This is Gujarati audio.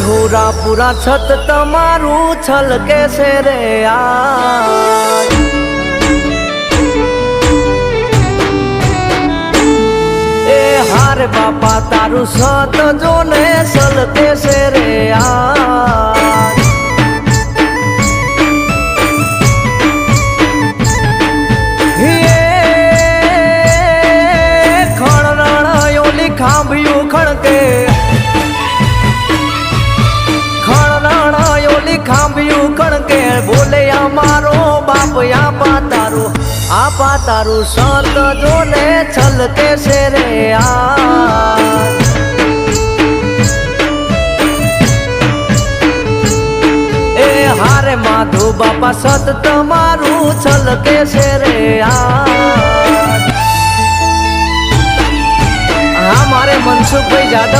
પૂરા પૂરા છત તમારું છલકે છે રે આ એ હારે બાપા તારું સત જોને છલકે છે રે આ ખાંભ્યું ખણકે ખણનાળાયોલી ખાંભ્યું ખણકે બોલે અમારો બાપ આપા તારું સંત જોને છલકે છે રે આ એ હારે માધુ બાપા સત તમારું છલકે છે રે આ મારે મનસુખભાઈ જાદવ